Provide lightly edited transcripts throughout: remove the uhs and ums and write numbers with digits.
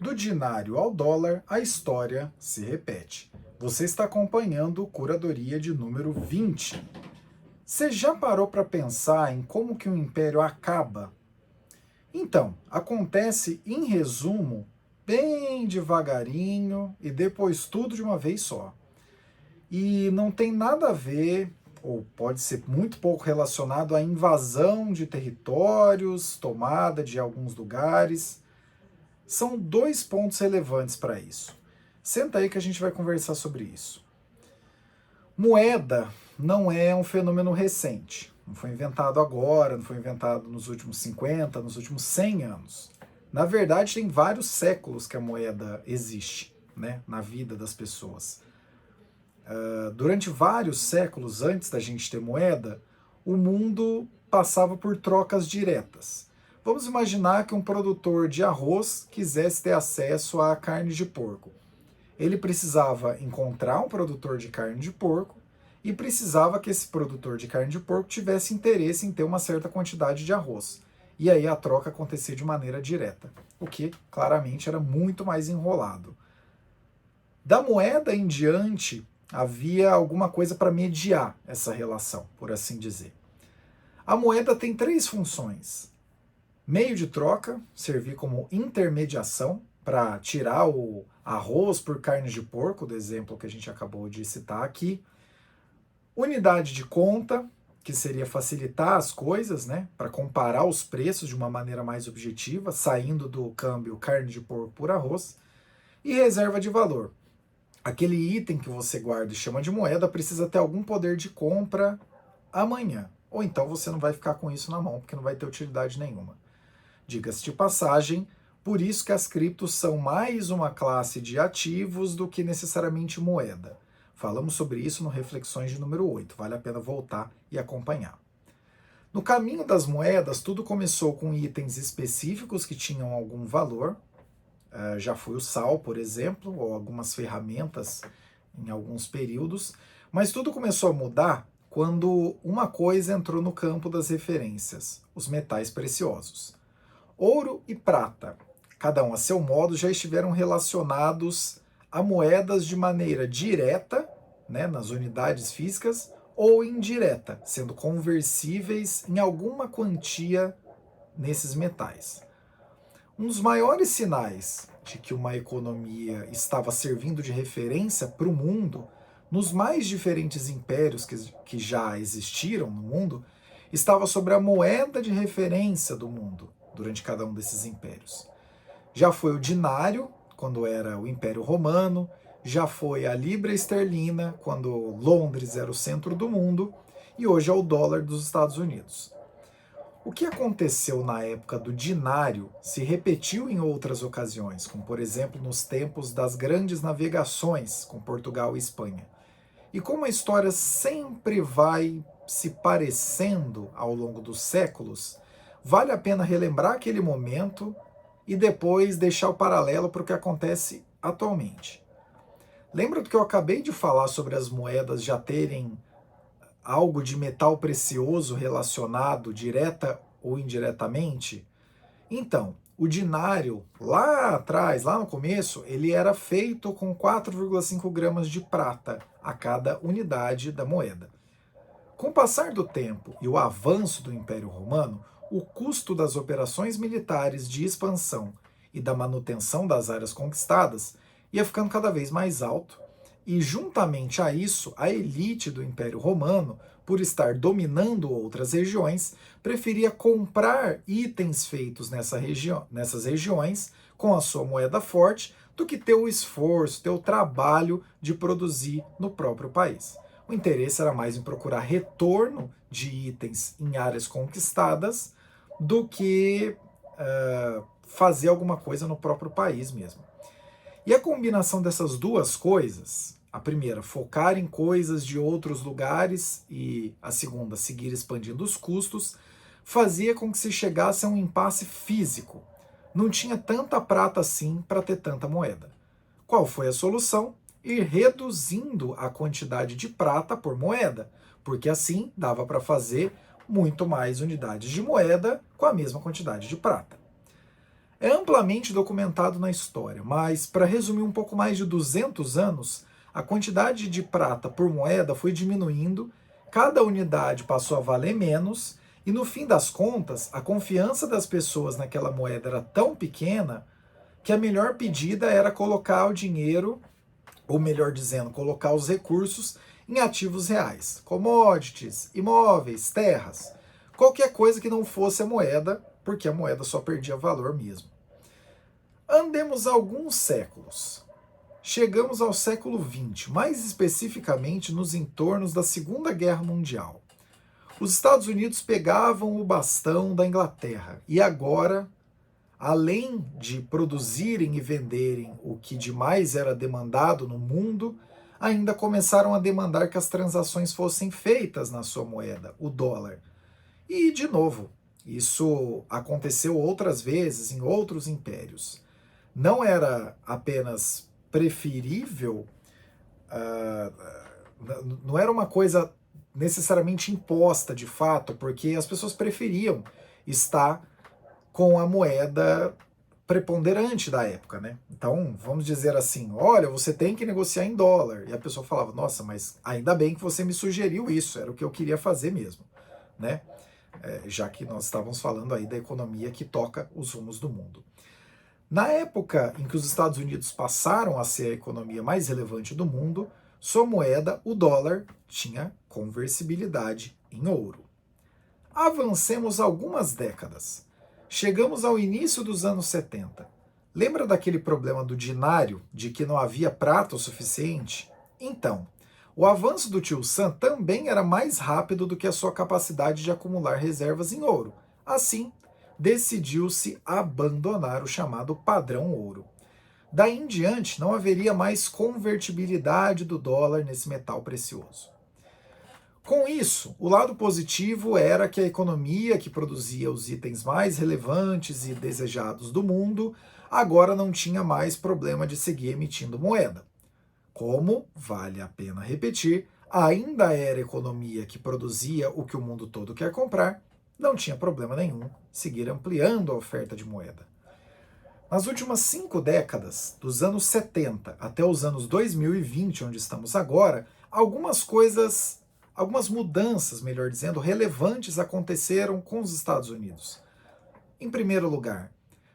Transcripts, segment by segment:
Do dinário ao dólar, a história se repete. Você está acompanhando Curadoria de número 20. Você já parou para pensar em como que um império acaba? Então, acontece em resumo, bem devagarinho e depois tudo de uma vez só. E não tem nada a ver, ou pode ser muito pouco relacionado à invasão de territórios, tomada de alguns lugares. São dois pontos relevantes para isso. Senta aí que a gente vai conversar sobre isso. Moeda não é um fenômeno recente. Não foi inventado agora, não foi inventado nos últimos 50, nos últimos 100 anos. Na verdade, tem vários séculos que a moeda existe, né, na vida das pessoas. Durante vários séculos antes da gente ter moeda, o mundo passava por trocas diretas. Vamos imaginar que um produtor de arroz quisesse ter acesso à carne de porco. Ele precisava encontrar um produtor de carne de porco e precisava que esse produtor de carne de porco tivesse interesse em ter uma certa quantidade de arroz. E aí a troca acontecia de maneira direta, o que claramente era muito mais enrolado. Da moeda em diante, havia alguma coisa para mediar essa relação, por assim dizer. A moeda tem três funções: meio de troca, servir como intermediação para tirar o arroz por carne de porco, do exemplo que a gente acabou de citar aqui. Unidade de conta, que seria facilitar as coisas, né, para comparar os preços de uma maneira mais objetiva, saindo do câmbio carne de porco por arroz. E reserva de valor. Aquele item que você guarda e chama de moeda precisa ter algum poder de compra amanhã. Ou então você não vai ficar com isso na mão, porque não vai ter utilidade nenhuma. Diga-se de passagem, por isso que as criptos são mais uma classe de ativos do que necessariamente moeda. Falamos sobre isso no Reflexões de número 8, vale a pena voltar e acompanhar. No caminho das moedas, tudo começou com itens específicos que tinham algum valor. Já foi o sal, por exemplo, ou algumas ferramentas em alguns períodos, mas tudo começou a mudar quando uma coisa entrou no campo das referências: os metais preciosos. Ouro e prata, cada um a seu modo, já estiveram relacionados a moedas de maneira direta, né, nas unidades físicas, ou indireta, sendo conversíveis em alguma quantia nesses metais. Um dos maiores sinais de que uma economia estava servindo de referência para o mundo, nos mais diferentes impérios que já existiram no mundo, estava sobre a moeda de referência do mundo durante cada um desses impérios. Já foi o dinário, quando era o Império Romano, já foi a libra esterlina, quando Londres era o centro do mundo, e hoje é o dólar dos Estados Unidos. O que aconteceu na época do dinário se repetiu em outras ocasiões, como por exemplo nos tempos das grandes navegações com Portugal e Espanha. E como a história sempre vai se parecendo ao longo dos séculos, vale a pena relembrar aquele momento e depois deixar o paralelo para o que acontece atualmente. Lembra do que eu acabei de falar sobre as moedas já terem algo de metal precioso relacionado direta ou indiretamente? Então, o dinário, lá atrás, lá no começo, ele era feito com 4,5 gramas de prata a cada unidade da moeda. Com o passar do tempo e o avanço do Império Romano, o custo das operações militares de expansão e da manutenção das áreas conquistadas ia ficando cada vez mais alto, e juntamente a isso, a elite do Império Romano, por estar dominando outras regiões, preferia comprar itens feitos nessas regiões com a sua moeda forte do que ter o esforço, ter o trabalho de produzir no próprio país. O interesse era mais em procurar retorno de itens em áreas conquistadas do que fazer alguma coisa no próprio país mesmo. E a combinação dessas duas coisas, a primeira, focar em coisas de outros lugares, e a segunda, seguir expandindo os custos, fazia com que se chegasse a um impasse físico. Não tinha tanta prata assim para ter tanta moeda. Qual foi a solução? Ir reduzindo a quantidade de prata por moeda, porque assim dava para fazer muito mais unidades de moeda com a mesma quantidade de prata. É amplamente documentado na história, mas para resumir um pouco mais de 200 anos, a quantidade de prata por moeda foi diminuindo, cada unidade passou a valer menos, e no fim das contas, a confiança das pessoas naquela moeda era tão pequena que a melhor pedida era colocar o dinheiro, ou melhor dizendo, colocar os recursos em ativos reais, commodities, imóveis, terras, qualquer coisa que não fosse a moeda, porque a moeda só perdia valor mesmo. Andemos alguns séculos. Chegamos ao século XX, mais especificamente nos entornos da Segunda Guerra Mundial. Os Estados Unidos pegavam o bastão da Inglaterra e agora, além de produzirem e venderem o que demais era demandado no mundo, ainda começaram a demandar que as transações fossem feitas na sua moeda, o dólar. E, de novo, isso aconteceu outras vezes em outros impérios. Não era apenas preferível, não era uma coisa necessariamente imposta de fato, porque as pessoas preferiam estar com a moeda preponderante da época, né? Então, vamos dizer assim, olha, você tem que negociar em dólar. E a pessoa falava, nossa, mas ainda bem que você me sugeriu isso, era o que eu queria fazer mesmo, né? Já que nós estávamos falando aí da economia que toca os rumos do mundo. Na época em que os Estados Unidos passaram a ser a economia mais relevante do mundo, sua moeda, o dólar, tinha conversibilidade em ouro. Avancemos algumas décadas. Chegamos ao início dos anos 70. Lembra daquele problema do dinário, de que não havia prata o suficiente? Então, o avanço do tio Sam também era mais rápido do que a sua capacidade de acumular reservas em ouro. Assim, decidiu-se abandonar o chamado padrão ouro. Daí em diante, não haveria mais convertibilidade do dólar nesse metal precioso. Com isso, o lado positivo era que a economia que produzia os itens mais relevantes e desejados do mundo agora não tinha mais problema de seguir emitindo moeda. Como, vale a pena repetir, ainda era a economia que produzia o que o mundo todo quer comprar, não tinha problema nenhum seguir ampliando a oferta de moeda. Nas últimas 5 décadas, dos anos 70 até os anos 2020, onde estamos agora, algumas mudanças, melhor dizendo, relevantes aconteceram com os Estados Unidos. Em primeiro lugar,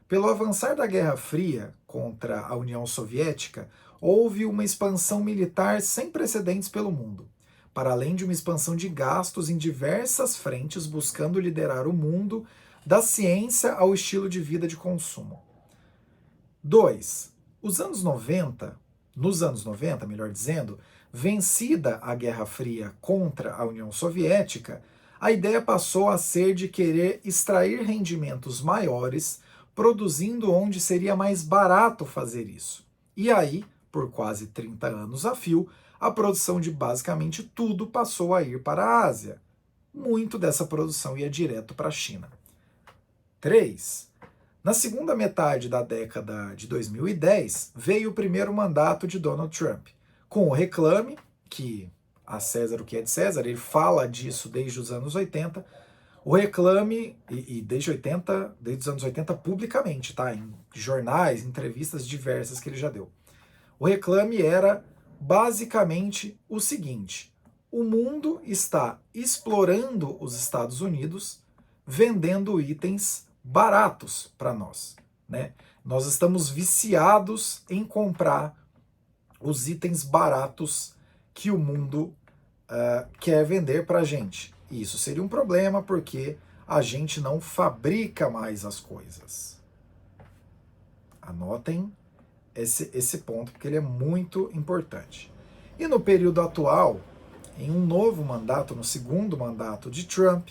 pelo avançar da Guerra Fria contra a União Soviética, houve uma expansão militar sem precedentes pelo mundo, para além de uma expansão de gastos em diversas frentes buscando liderar o mundo, da ciência ao estilo de vida de consumo. 2. Nos anos 90, melhor dizendo, vencida a Guerra Fria contra a União Soviética, a ideia passou a ser de querer extrair rendimentos maiores, produzindo onde seria mais barato fazer isso. E aí, por quase 30 anos a fio, a produção de basicamente tudo passou a ir para a Ásia. Muito dessa produção ia direto para a China. 3. Na segunda metade da década de 2010, veio o primeiro mandato de Donald Trump, com o reclame, que a César o que é de César, ele fala disso desde os anos 80, o reclame, e desde os anos 80 publicamente, tá? Em jornais, entrevistas diversas que ele já deu. O reclame era basicamente o seguinte: o mundo está explorando os Estados Unidos, vendendo itens baratos para nós, né? Nós estamos viciados em comprar os itens baratos que o mundo quer vender para a gente. E isso seria um problema porque a gente não fabrica mais as coisas. Anotem esse ponto, porque ele é muito importante. E no período atual, em um novo mandato, no segundo mandato de Trump,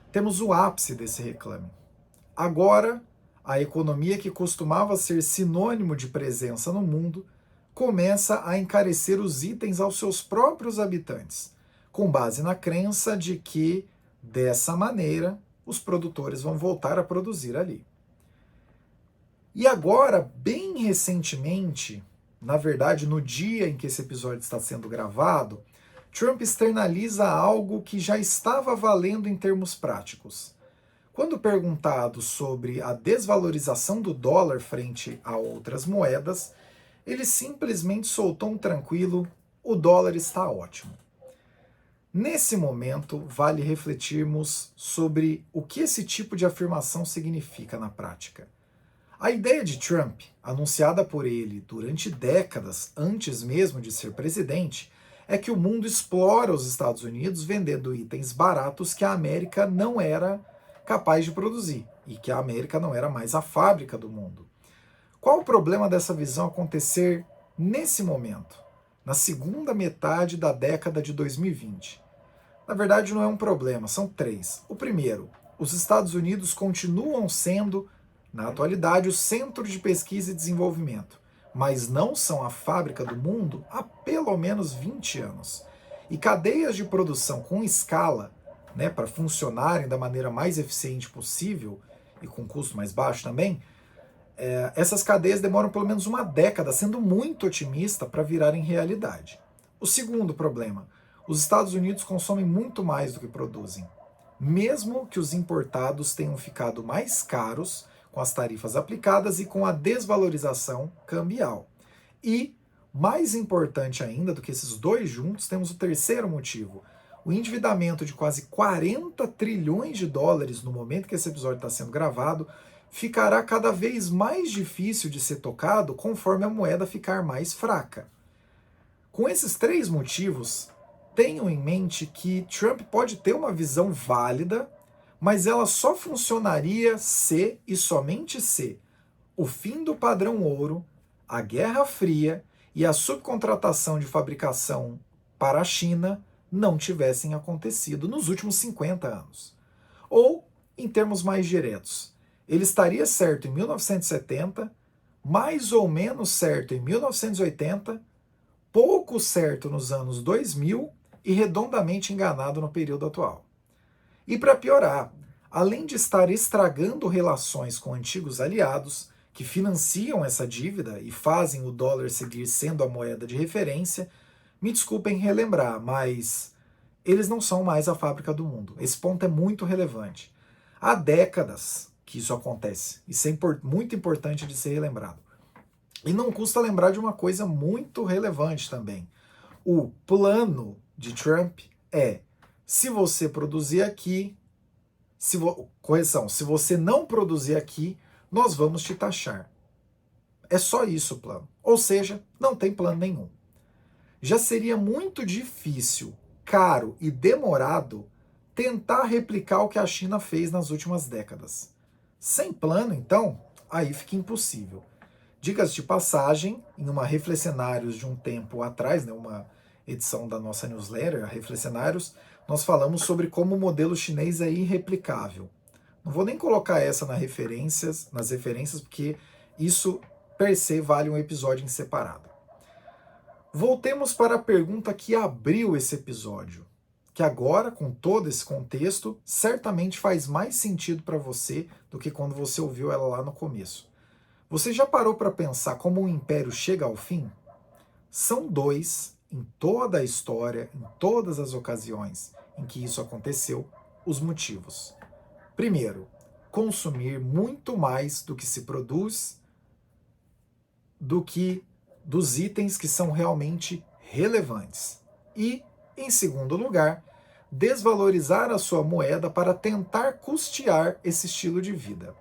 temos o ápice desse reclame. Agora, a economia que costumava ser sinônimo de presença no mundo começa a encarecer os itens aos seus próprios habitantes, com base na crença de que, dessa maneira, os produtores vão voltar a produzir ali. E agora, bem recentemente, na verdade, no dia em que esse episódio está sendo gravado, Trump externaliza algo que já estava valendo em termos práticos. Quando perguntado sobre a desvalorização do dólar frente a outras moedas, ele simplesmente soltou um tranquilo: o dólar está ótimo. Nesse momento, vale refletirmos sobre o que esse tipo de afirmação significa na prática. A ideia de Trump, anunciada por ele durante décadas antes mesmo de ser presidente, é que o mundo explora os Estados Unidos vendendo itens baratos que a América não era capaz de produzir e que a América não era mais a fábrica do mundo. Qual o problema dessa visão acontecer nesse momento, na segunda metade da década de 2020? Na verdade, não é um problema, são três. O primeiro, os Estados Unidos continuam sendo, na atualidade, o centro de pesquisa e desenvolvimento, mas não são a fábrica do mundo há pelo menos 20 anos. E cadeias de produção com escala, para funcionarem da maneira mais eficiente possível e com custo mais baixo também, essas cadeias demoram pelo menos uma década, sendo muito otimista, para virarem realidade. O segundo problema, os Estados Unidos consomem muito mais do que produzem, mesmo que os importados tenham ficado mais caros com as tarifas aplicadas e com a desvalorização cambial. E, mais importante ainda do que esses dois juntos, temos o terceiro motivo. O endividamento de quase 40 trilhões de dólares no momento que esse episódio está sendo gravado ficará cada vez mais difícil de ser tocado conforme a moeda ficar mais fraca. Com esses três motivos, tenham em mente que Trump pode ter uma visão válida, mas ela só funcionaria se e somente se o fim do padrão ouro, a Guerra Fria e a subcontratação de fabricação para a China não tivessem acontecido nos últimos 50 anos. Ou, em termos mais diretos, ele estaria certo em 1970, mais ou menos certo em 1980, pouco certo nos anos 2000 e redondamente enganado no período atual. E para piorar, além de estar estragando relações com antigos aliados, que financiam essa dívida e fazem o dólar seguir sendo a moeda de referência, me desculpem relembrar, mas eles não são mais a fábrica do mundo. Esse ponto é muito relevante. Há décadas que isso acontece. Isso é muito importante de ser relembrado. E não custa lembrar de uma coisa muito relevante também. O plano de Trump é: se você produzir aqui, se você não produzir aqui, nós vamos te taxar. É só isso o plano. Ou seja, não tem plano nenhum. Já seria muito difícil, caro e demorado tentar replicar o que a China fez nas últimas décadas. Sem plano, então, aí fica impossível. Dicas de passagem, em uma Reflexionários de um tempo atrás, uma edição da nossa newsletter, a Reflexionários, nós falamos sobre como o modelo chinês é irreplicável. Não vou nem colocar essa nas referências, porque isso, per se, vale um episódio em separado. Voltemos para a pergunta que abriu esse episódio, que agora, com todo esse contexto, certamente faz mais sentido para você do que quando você ouviu ela lá no começo. Você já parou para pensar como um império chega ao fim? São dois, em toda a história, em todas as ocasiões em que isso aconteceu, os motivos. Primeiro, consumir muito mais do que se produz, do que dos itens que são realmente relevantes. E, em segundo lugar, desvalorizar a sua moeda para tentar custear esse estilo de vida.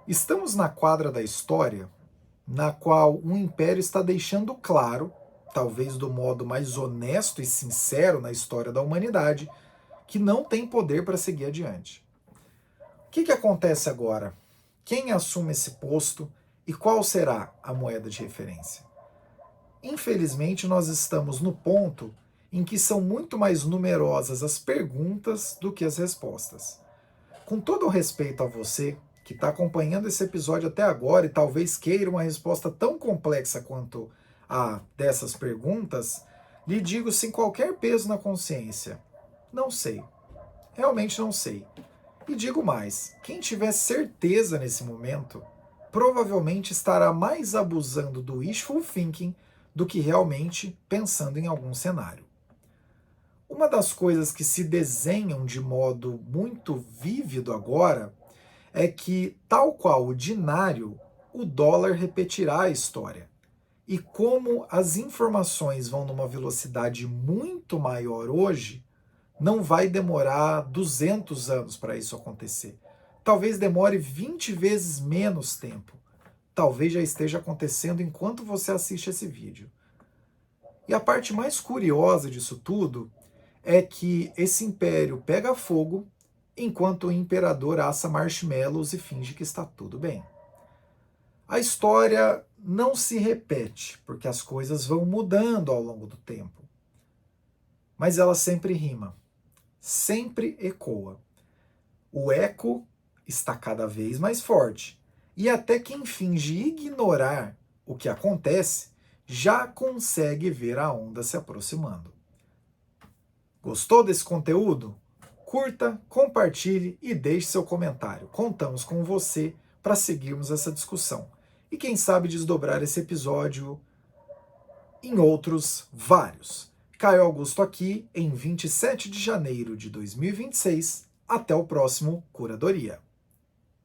Estamos na quadra da história na qual um império está deixando claro, talvez do modo mais honesto e sincero na história da humanidade, que não tem poder para seguir adiante. O que acontece agora? Quem assume esse posto e qual será a moeda de referência? Infelizmente, nós estamos no ponto em que são muito mais numerosas as perguntas do que as respostas. Com todo o respeito a você, que está acompanhando esse episódio até agora e talvez queira uma resposta tão complexa quanto a dessas perguntas, lhe digo sem qualquer peso na consciência: não sei. Realmente não sei. E digo mais, quem tiver certeza nesse momento, provavelmente estará mais abusando do wishful thinking do que realmente pensando em algum cenário. Uma das coisas que se desenham de modo muito vívido agora é que, tal qual o dinário, o dólar repetirá a história. E como as informações vão numa velocidade muito maior hoje, não vai demorar 200 anos para isso acontecer. Talvez demore 20 vezes menos tempo. Talvez já esteja acontecendo enquanto você assiste esse vídeo. E a parte mais curiosa disso tudo é que esse império pega fogo enquanto o imperador assa marshmallows e finge que está tudo bem. A história não se repete, porque as coisas vão mudando ao longo do tempo. Mas ela sempre rima, sempre ecoa. O eco está cada vez mais forte, e até quem finge ignorar o que acontece já consegue ver a onda se aproximando. Gostou desse conteúdo? Curta, compartilhe e deixe seu comentário. Contamos com você para seguirmos essa discussão. E quem sabe desdobrar esse episódio em outros vários. Caio Augusto aqui em 27 de janeiro de 2026. Até o próximo Curadoria.